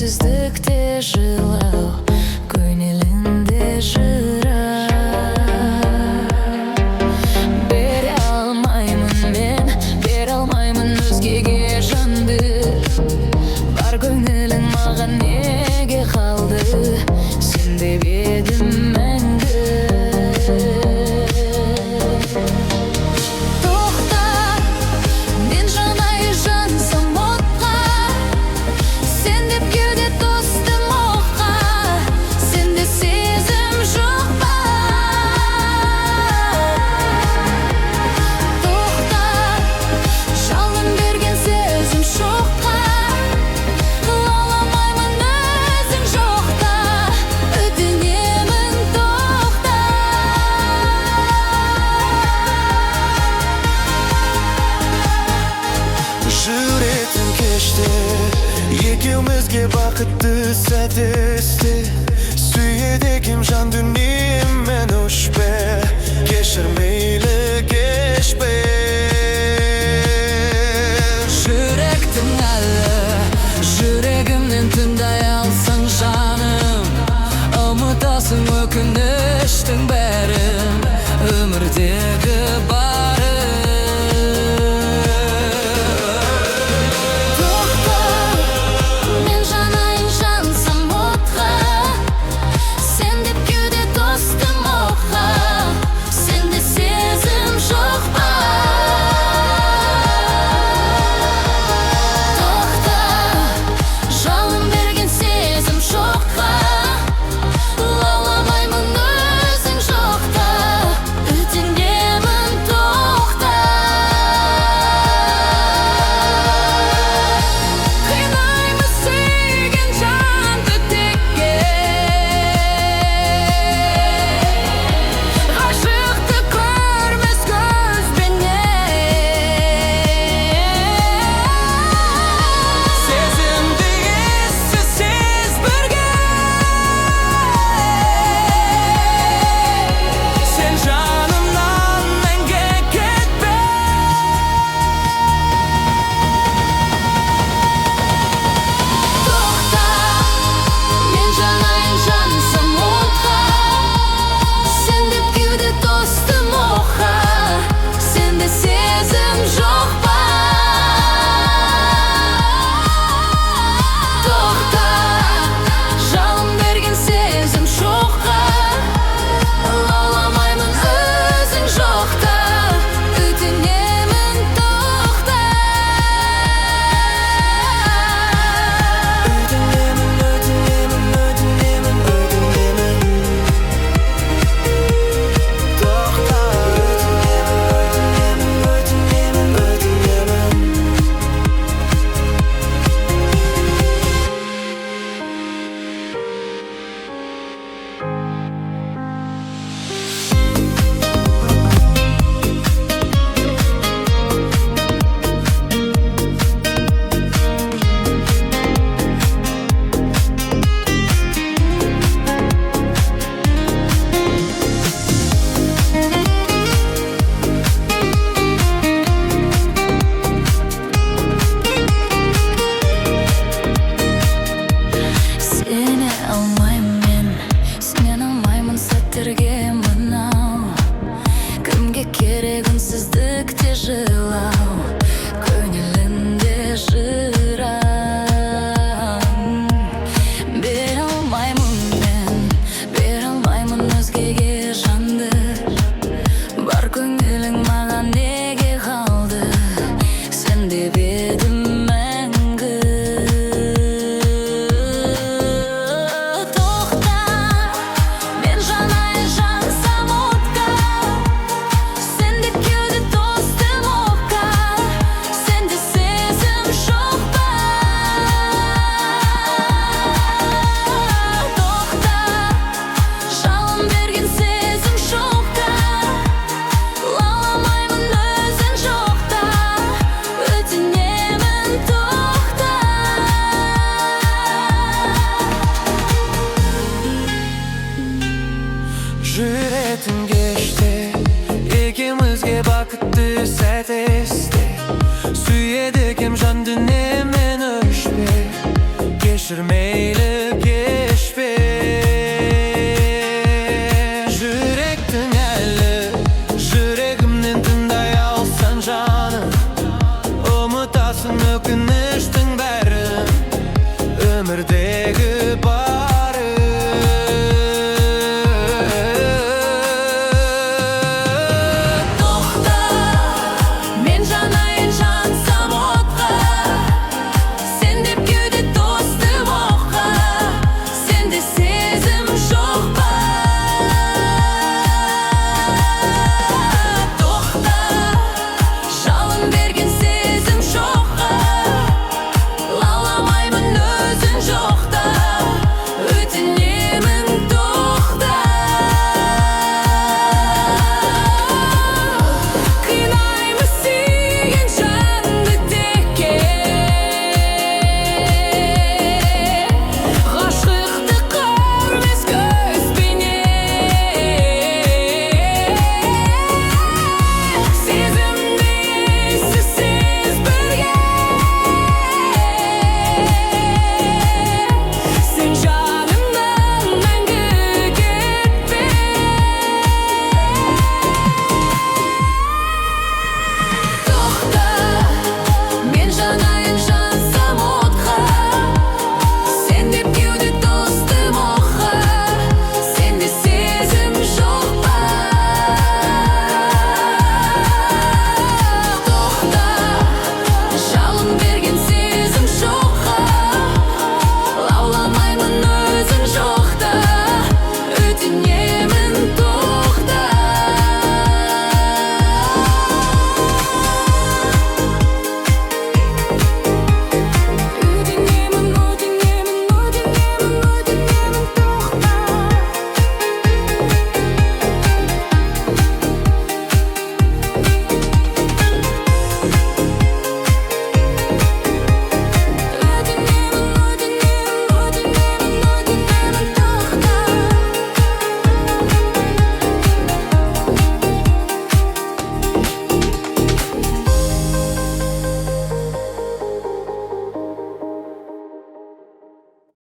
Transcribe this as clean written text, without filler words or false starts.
Үнсіздікте жылау, көңілінде жыра. Бере алмаймын өзгеге жанды. Бар көңілің маған неге қалды? Сен деп едім мәңгі. Тоқта, мен жанайын жансам отқа. Сен деп кеуде тостым оққа. Сенде сезім жоқ па? Тоқта, жалын берген сезім шоққа. Лауламаймын өзің жоқта. Өтінемін тоқта. Жүретін кеште екеумізге бақытты сәт есте. Сүйеді екем жан дүниеммен өшпе. Кешір мейлі кешпе. Жүректің әлі, жүрегімнен тыңдай алсаң жаным. Ұмытасың өкініштің бәрін, өмірдегі барын. Тоқта, мен жанайын жансам отқа. Сен деп кеуде тостым оққа. Сенде сезім жоқ па? Тоқта, жалын берген сезім шоққа. Лауламаймын өзің жоқта. Өтінемін тоқта. Қинаймыз сүйген жанды текке. Ғашықты көрмес көзбенен. Сезімді ессіз бірге. Сен жанымнан мәңгі кетпе. Тоқта, мен жанайын жансам отқа. Сен деп кеуде тостым оққа. Сенде сезім жоқ па? Тоқта, жалын берген сезім шоққа. Лауламаймын өзің жоқта. Өтінемін тоқта. Сене алмаймын сәттерге мынау. Кімге керек үнсіздікте жылау, көңіл